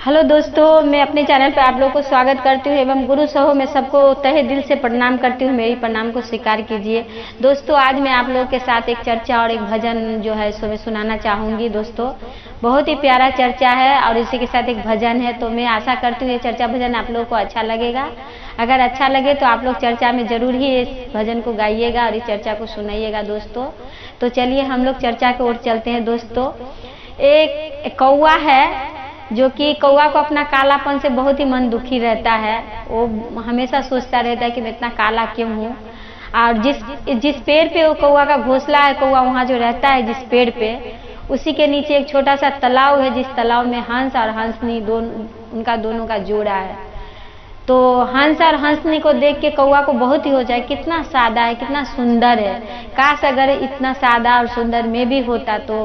Hello दोस्तों, मैं अपने चैनल पर आप लोगों को स्वागत करती हूँ एवं गुरु सहो मैं सबको तहे दिल से प्रणाम करती हूँ। मेरी प्रणाम को स्वीकार कीजिए। दोस्तों, आज मैं आप लोगों के साथ एक चर्चा और एक भजन जो है सो मैं सुनाना चाहूँगी। दोस्तों, बहुत ही प्यारा चर्चा है और इसी के साथ एक भजन है। तो मैं आशा करती हूँ ये चर्चा भजन आप लोगों को अच्छा लगेगा। अगर अच्छा लगे तो आप लोग चर्चा में ज़रूर ही इस भजन को गाइएगा और इस चर्चा को सुनाइएगा। दोस्तों, तो चलिए हम लोग चर्चा की ओर चलते हैं। दोस्तों, एक कौवा है जो कि कौवा को अपना कालापन से बहुत ही मन दुखी रहता है। वो हमेशा सोचता रहता है कि मैं इतना काला क्यों हूँ। और जिस पेड़ पे वो कौवा का घोंसला है, कौवा वहाँ जो रहता है जिस पेड़ पे, उसी के नीचे एक छोटा सा तालाब है, जिस तालाब में हंस और हंसनी उनका दोनों का जोड़ा है। तो हंस और हंसनी को देख के कौवा को बहुत ही हो जाए, कितना सादा है, कितना सुंदर है। काश अगर इतना सादा और सुंदर मैं भी होता तो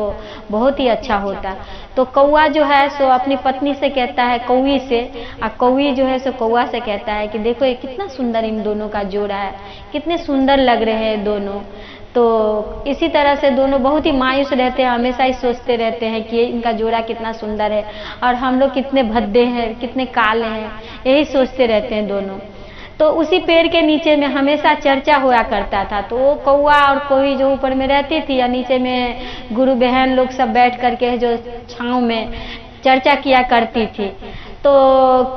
बहुत ही अच्छा होता। तो कौवा जो है सो अपनी पत्नी से कहता है, कौवी से, और कौवी जो है सो कौवा से कहता है कि देखो ये कितना सुंदर इन दोनों का जोड़ा है, कितने सुंदर लग रहे हैं दोनों। तो इसी तरह से दोनों बहुत ही मायूस रहते हैं, हमेशा ही सोचते रहते हैं कि इनका जोड़ा कितना सुंदर है और हम लोग कितने भद्दे हैं, कितने काले हैं, यही सोचते रहते हैं दोनों। तो उसी पेड़ के नीचे में हमेशा चर्चा हुआ करता था। तो वो कौवा और कोई जो ऊपर में रहती थी या नीचे में गुरु बहन लोग सब बैठ करके जो छाँव में चर्चा किया करती थी। तो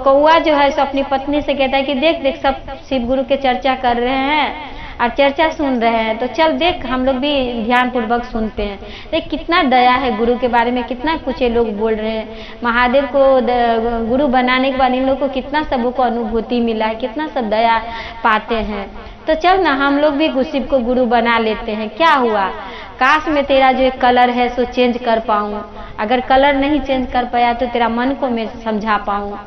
कौवा जो है सो अपनी पत्नी से कहता है कि देख देख सब शिव गुरु के चर्चा कर रहे हैं और चर्चा सुन रहे हैं, तो चल देख हम लोग भी ध्यान पूर्वक सुनते हैं। देख कितना दया है गुरु के बारे में, कितना कुछ ये लोग बोल रहे हैं। महादेव को गुरु बनाने के बाद इन लोगों को कितना सबों को अनुभूति मिला है, कितना सब दया पाते हैं। तो चल ना हम लोग भी शिव को गुरु बना लेते हैं। क्या हुआ, काश में तेरा जो कलर है सो चेंज कर पाऊँ। अगर कलर नहीं चेंज कर पाया तो तेरा मन को मैं समझा पाऊँ,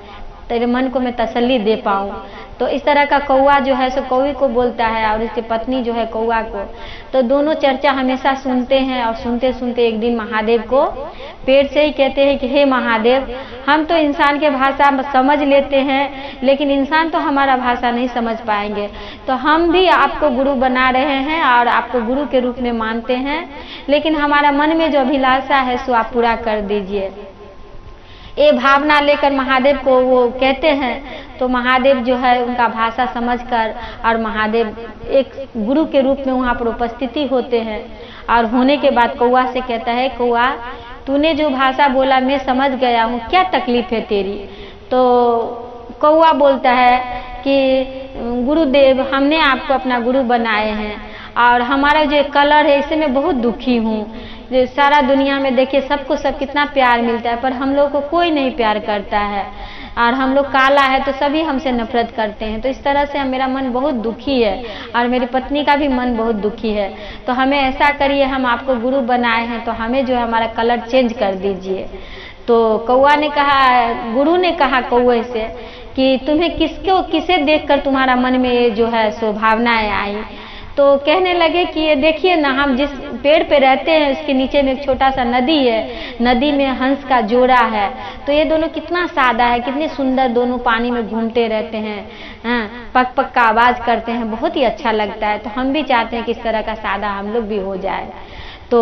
तेरे मन को मैं तसल्ली दे पाऊँ। तो इस तरह का कौवा जो है सो कौवी को बोलता है और इसकी पत्नी जो है कौवा को। तो दोनों चर्चा हमेशा सुनते हैं और सुनते सुनते एक दिन महादेव को पेड़ से ही कहते हैं कि हे महादेव, हम तो इंसान के भाषा समझ लेते हैं लेकिन इंसान तो हमारा भाषा नहीं समझ पाएंगे। तो हम भी आपको गुरु बना रहे हैं और आपको गुरु के रूप में मानते हैं, लेकिन हमारा मन में जो अभिलाषा है सो आप पूरा कर दीजिए। ये भावना लेकर महादेव को वो कहते हैं। तो महादेव जो है उनका भाषा समझकर और महादेव एक गुरु के रूप में वहाँ पर उपस्थिति होते हैं। और होने के बाद कौवा से कहता है, कौवा तूने जो भाषा बोला मैं समझ गया हूँ, क्या तकलीफ है तेरी। तो कौवा बोलता है कि गुरुदेव, हमने आपको अपना गुरु बनाए हैं और हमारा जो कलर है इससे मैं बहुत दुखी हूँ। जो सारा दुनिया में देखिए सबको सब कितना प्यार मिलता है, पर हम लोग को कोई नहीं प्यार करता है और हम लोग काला है तो सभी हमसे नफरत करते हैं। तो इस तरह से मेरा मन बहुत दुखी है और मेरी पत्नी का भी मन बहुत दुखी है। तो हमें ऐसा करिए, हम आपको गुरु बनाए हैं तो हमें जो है हमारा कलर चेंज कर दीजिए। तो कौवा ने कहा, गुरु ने कहा कौवे से कि तुम्हें किसे देखकर तुम्हारा मन में ये जो है सो भावनाएं आई। तो कहने लगे कि ये देखिए ना, हम जिस पेड़ पे रहते हैं उसके नीचे में एक छोटा सा नदी है, नदी में हंस का जोड़ा है। तो ये दोनों कितना सादा है, कितने सुंदर दोनों पानी में घूमते रहते हैं, पक पक का आवाज़ करते हैं, बहुत ही अच्छा लगता है। तो हम भी चाहते हैं कि इस तरह का सादा हम लोग भी हो जाए। तो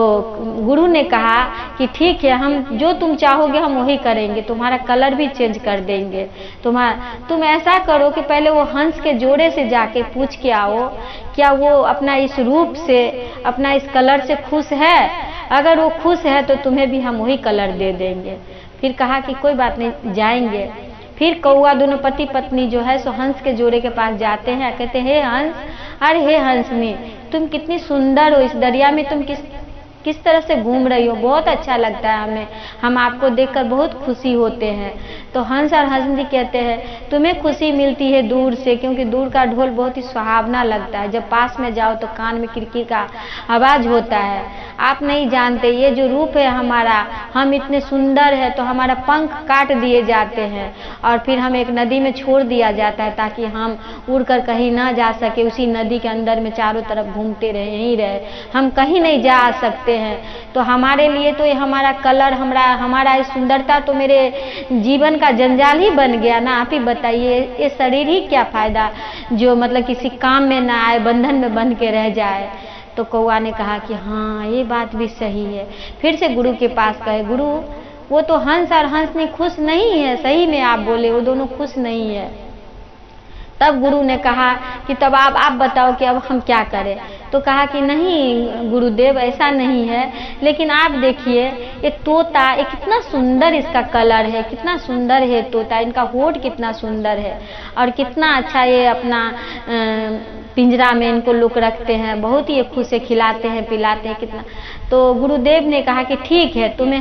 गुरु ने कहा कि ठीक है, हम जो तुम चाहोगे हम वही करेंगे, तुम्हारा कलर भी चेंज कर देंगे। तुम ऐसा करो कि पहले वो हंस के जोड़े से जाके पूछ के आओ क्या वो अपना इस रूप से, अपना इस कलर से खुश है। अगर वो खुश है तो तुम्हें भी हम वही कलर दे देंगे। फिर कहा कि कोई बात नहीं, जाएंगे। फिर कौवा दोनों पति पत्नी जो है सो हंस के जोड़े के पास जाते हैं, कहते हैं हे हंस, अरे हे हंसनी, तुम कितनी सुंदर हो, इस दरिया में तुम किस तरह से घूम रही हो, बहुत अच्छा लगता है हमें, हम आपको देखकर बहुत खुशी होते हैं। तो हंस और हंसनी कहते हैं तुम्हें खुशी मिलती है दूर से, क्योंकि दूर का ढोल बहुत ही सुहावना लगता है, जब पास में जाओ तो कान में किरकिर का आवाज़ होता है। आप नहीं जानते ये जो रूप है हमारा, हम इतने सुंदर है तो हमारा पंख काट दिए जाते हैं और फिर हम एक नदी में छोड़ दिया जाता है ताकि हम उड़कर कहीं ना जा सके, उसी नदी के अंदर में चारों तरफ घूमते रहे, यहीं रहे, हम कहीं नहीं जा सकते हैं। तो हमारे लिए तो ये हमारा कलर, हमारा ये सुंदरता तो मेरे जीवन का जंजाल ही बन गया ना। आप ही बताइए, ये शरीर ही क्या फायदा जो मतलब किसी काम में ना आए, बंधन में बंध के रह जाए। तो कौवा ने कहा कि हाँ ये बात भी सही है। फिर से गुरु के पास गए, गुरु वो तो हंस और हंसनी खुश नहीं है, सही में आप बोले, वो दोनों खुश नहीं है। तब गुरु ने कहा कि तब आप बताओ कि अब हम क्या करें। तो कहा कि नहीं गुरुदेव, ऐसा नहीं है, लेकिन आप देखिए ये तोता, ये कितना सुंदर इसका कलर है, कितना सुंदर है तोता, इनका होठ कितना सुंदर है और कितना अच्छा ये अपना पिंजरा में इनको लोग रखते हैं, बहुत ही खुश से खिलाते हैं पिलाते हैं कितना। तो गुरुदेव ने कहा कि ठीक है, तुम्हें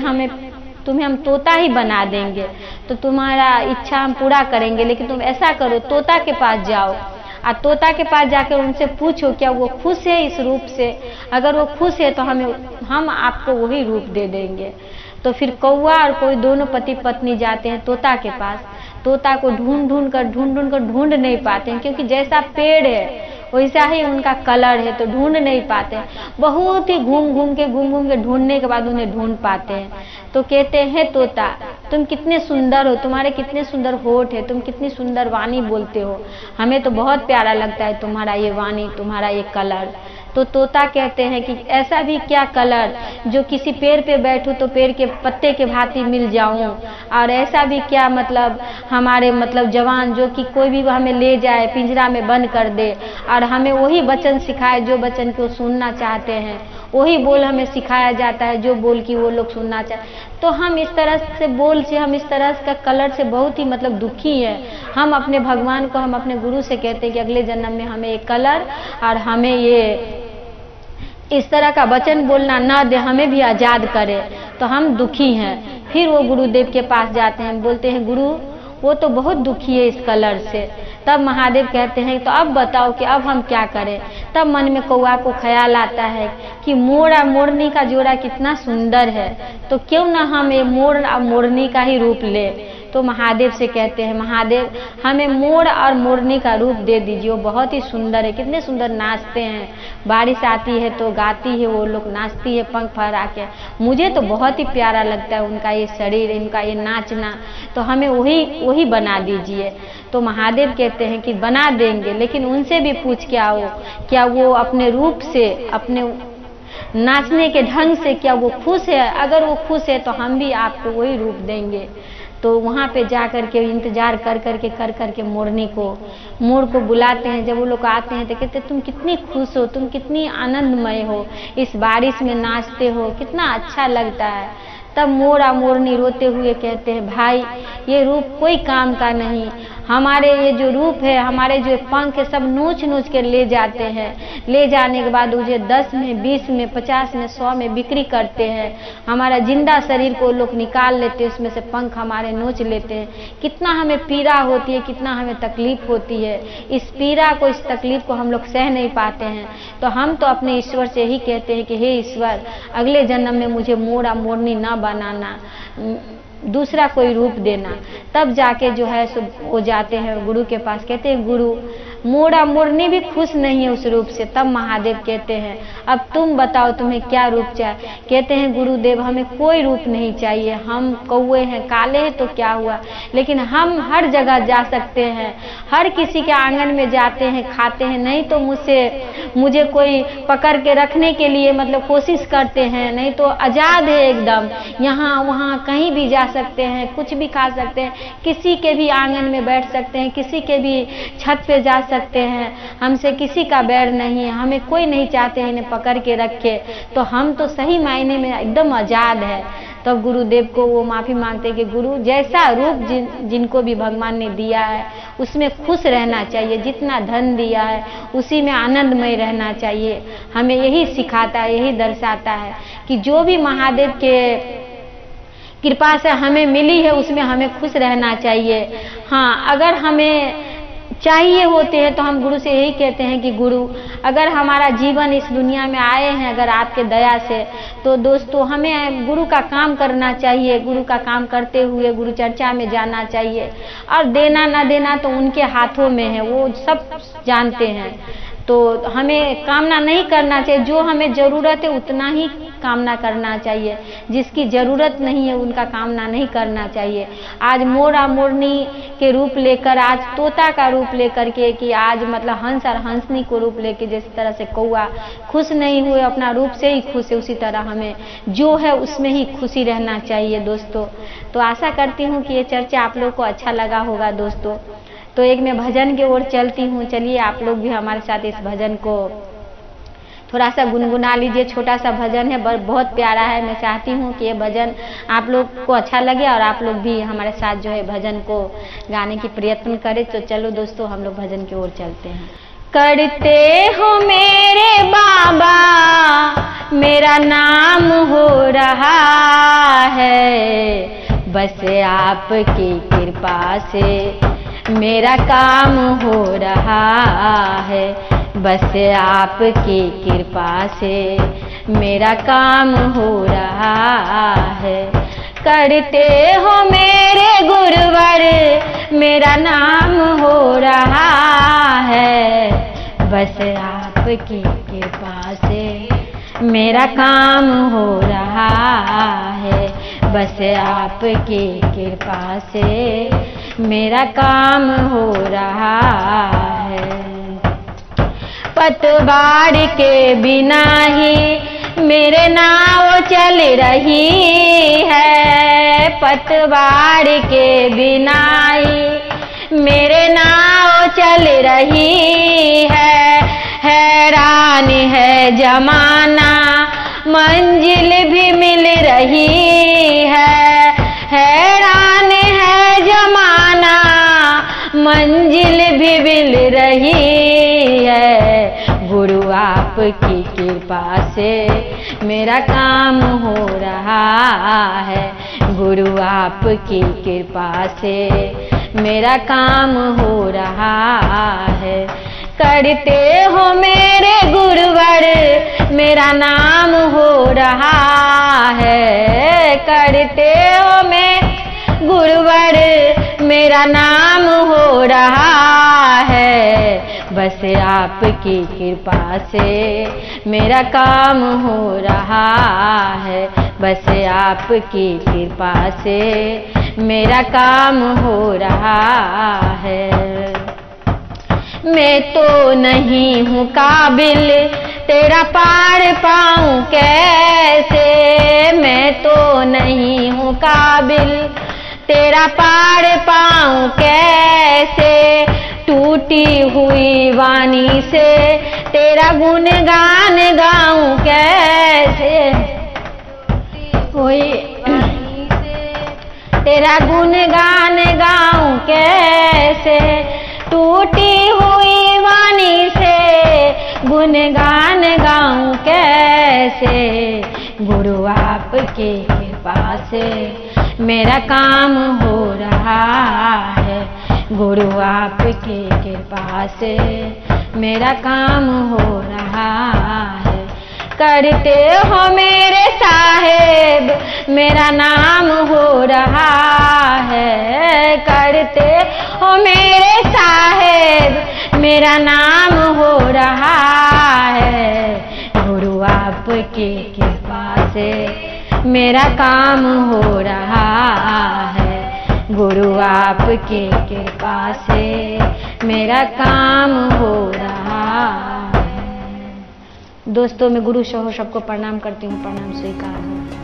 हम तोता ही बना देंगे, तो तुम्हारा इच्छा हम पूरा करेंगे, लेकिन तुम ऐसा करो तोता के पास जाओ और तोता के पास जाकर उनसे पूछो क्या वो खुश है इस रूप से। अगर वो खुश है तो हम आपको वही रूप दे देंगे। तो फिर कौवा और कोई दोनों पति पत्नी जाते हैं तोता के पास। तोता को ढूंढ कर ढूंढ नहीं पाते हैं, क्योंकि जैसा पेड़ है वैसा ही उनका कलर है, तो ढूंढ नहीं पाते हैं। बहुत ही घूम घूम के ढूंढने के बाद उन्हें ढूंढ पाते हैं। तो कहते हैं तोता, तुम कितने सुंदर हो, तुम्हारे कितने सुंदर होठ है, तुम कितनी सुंदर वाणी बोलते हो, हमें तो बहुत प्यारा लगता है तुम्हारा ये वाणी, तुम्हारा ये कलर। तो तोता कहते हैं कि ऐसा भी क्या कलर जो किसी पेड़ पे बैठूं तो पेड़ के पत्ते के भांति मिल जाऊं, और ऐसा भी क्या मतलब हमारे जवान जो कि कोई भी हमें ले जाए पिंजरा में बंद कर दे और हमें वही वचन सिखाए जो वचन को सुनना चाहते हैं, वही बोल हमें सिखाया जाता है जो बोल की वो लोग सुनना चाहते। तो हम इस तरह से हम इस तरह का कलर से बहुत ही दुखी है। हम अपने भगवान को, हम अपने गुरु से कहते हैं कि अगले जन्म में हमें एक कलर और हमें ये इस तरह का वचन बोलना ना दे, हमें भी आज़ाद करे, तो हम दुखी हैं। फिर वो गुरुदेव के पास जाते हैं, बोलते हैं गुरु वो तो बहुत दुखी है इस कलर से। तब महादेव कहते हैं तो अब बताओ कि अब हम क्या करें। तब मन में कौवा को ख्याल आता है कि मोर और मोरनी का जोड़ा कितना सुंदर है, तो क्यों ना हम ये मोर और मोरनी का ही रूप ले। तो महादेव से कहते हैं महादेव हमें मोर और मोरनी का रूप दे दीजिए, वो बहुत ही सुंदर है, कितने सुंदर नाचते हैं, बारिश आती है तो गाती है वो लोग, नाचती है पंख फहरा के, मुझे तो बहुत ही प्यारा लगता है उनका ये शरीर, इनका ये नाचना, तो हमें वही बना दीजिए। तो महादेव कहते हैं कि बना देंगे, लेकिन उनसे भी पूछ के आओ क्या वो अपने रूप से, अपने नाचने के ढंग से क्या वो खुश है। अगर वो खुश है तो हम भी आपको वही रूप देंगे। तो वहाँ पे जा कर के इंतजार कर करके मोर को बुलाते हैं। जब वो लोग आते हैं तो कहते तुम कितनी खुश हो, तुम कितनी आनंदमय हो, इस बारिश में नाचते हो, कितना अच्छा लगता है। तब मोर और मोरनी रोते हुए कहते हैं भाई ये रूप कोई काम का नहीं, हमारे ये जो रूप है, हमारे जो पंख है सब नोच के ले जाते हैं, ले जाने के बाद मुझे 10 में 20 में 50 में 100 में बिक्री करते हैं, हमारा जिंदा शरीर को लोग निकाल लेते हैं, उसमें से पंख हमारे नोच लेते हैं। कितना हमें पीड़ा होती है, कितना हमें तकलीफ होती है, इस पीड़ा को, इस तकलीफ को हम लोग सह नहीं पाते हैं। तो हम तो अपने ईश्वर से ही कहते हैं कि हे ईश्वर अगले जन्म में मुझे मोर और मोरनी ना बनाना, दूसरा कोई रूप देना। तब जाके जो है सो वो जाते हैं गुरु के पास, कहते हैं गुरु मोर और मोरनी भी खुश नहीं है उस रूप से। तब महादेव कहते हैं अब तुम बताओ तुम्हें क्या रूप चाहिए। कहते हैं गुरुदेव हमें कोई रूप नहीं चाहिए, हम कौवे हैं, काले हैं तो क्या हुआ, लेकिन हम हर जगह जा सकते हैं, हर किसी के आंगन में जाते हैं, खाते हैं, नहीं तो मुझे कोई पकड़ के रखने के लिए कोशिश करते हैं, नहीं तो आज़ाद है एकदम, यहाँ वहाँ कहीं भी जा सकते हैं, कुछ भी खा सकते हैं, किसी के भी आंगन में बैठ सकते हैं, किसी के भी छत पे जा सकते हैं, हमसे किसी का बैर नहीं है, हमें कोई नहीं चाहते इन्हें पकड़ के रखे, तो हम तो सही मायने में एकदम आज़ाद है। तब गुरुदेव को वो माफ़ी मांगते हैं कि गुरु जैसा रूप जिनको भी भगवान ने दिया है उसमें खुश रहना चाहिए, जितना धन दिया है उसी में आनंदमय रहना चाहिए। हमें यही सिखाता है, यही दर्शाता है कि जो भी महादेव के कृपा से हमें मिली है उसमें हमें खुश रहना चाहिए। हाँ, अगर हमें चाहिए होते हैं तो हम गुरु से यही कहते हैं कि गुरु अगर हमारा जीवन इस दुनिया में आए हैं अगर आपके दया से, तो दोस्तों हमें गुरु का काम करना चाहिए, गुरु का काम करते हुए गुरु चर्चा में जाना चाहिए, और देना ना देना तो उनके हाथों में है, वो सब जानते हैं। तो हमें कामना नहीं करना चाहिए, जो हमें ज़रूरत है उतना ही कामना करना चाहिए, जिसकी ज़रूरत नहीं है उनका कामना नहीं करना चाहिए। आज मोरा मोरनी के रूप लेकर, आज तोता का रूप लेकर के, कि आज मतलब हंस और हंसनी को रूप लेके, जिस तरह से कौआ खुश नहीं हुए अपना रूप से ही खुश है, उसी तरह हमें जो है उसमें ही खुशी रहना चाहिए दोस्तों। तो आशा करती हूँ कि ये चर्चा आप लोग को अच्छा लगा होगा दोस्तों। तो एक मैं भजन की ओर चलती हूँ, चलिए आप लोग भी हमारे साथ इस भजन को थोड़ा सा गुनगुना लीजिए। छोटा सा भजन है, बहुत प्यारा है। मैं चाहती हूँ कि ये भजन आप लोग को अच्छा लगे और आप लोग भी हमारे साथ जो है भजन को गाने की प्रयत्न करें। तो चलो दोस्तों, हम लोग भजन की ओर चलते हैं। करते हो मेरे बाबा, मेरा नाम हो रहा है, बस आपकी कृपा से मेरा काम हो रहा है, बस आपकी कृपा से मेरा काम हो रहा है। करते हो मेरे गुरुवर, मेरा नाम हो रहा है, बस आपकी कृपा से मेरा काम हो रहा है, बस आपकी कृपा से मेरा काम हो रहा है। पतवार के बिना ही मेरे नाव चल रही है, पतवार के बिना ही मेरे नाव चल रही है। हैरान है जमाना, मंजिल भी मिल रही है, हैरान है जमाना, मंजिल भी मिल रही है। गुरु आपकी कृपा से मेरा काम हो रहा है, गुरु आपकी कृपा से मेरा काम हो रहा है। करते हो मेरे गुरुवर, मेरा नाम हो रहा है, करते हो मैं गुरुवर, मेरा नाम हो रहा है, बस आपकी कृपा से मेरा काम हो रहा है, बस आपकी कृपा से मेरा काम हो रहा है। मैं तो नहीं हूँ काबिल, तेरा पार पाऊँ कैसे, मैं तो नहीं हूँ काबिल, तेरा पार पाऊँ कैसे। टूटी हुई वाणी से तेरा गुणगान गाऊँ कैसे, कोई तेरा गुणगान गाऊँ कैसे। टूटी हुई वाणी से गुणगान गाऊँ कैसे। गुरु आपके कृपा से मेरा काम हो रहा है, गुरु आपकी कृपा से मेरा काम हो रहा है। करते हो मेरे साहेब, मेरा नाम हो रहा है, करते हो मेरे साहेब, मेरा नाम हो रहा है। गुरु आपकी कृपा से मेरा काम हो रहा है, गुरु आपकी कृपा से मेरा काम हो रहा है। दोस्तों, मैं गुरु सहो सबको प्रणाम करती हूँ, प्रणाम स्वीकार हो।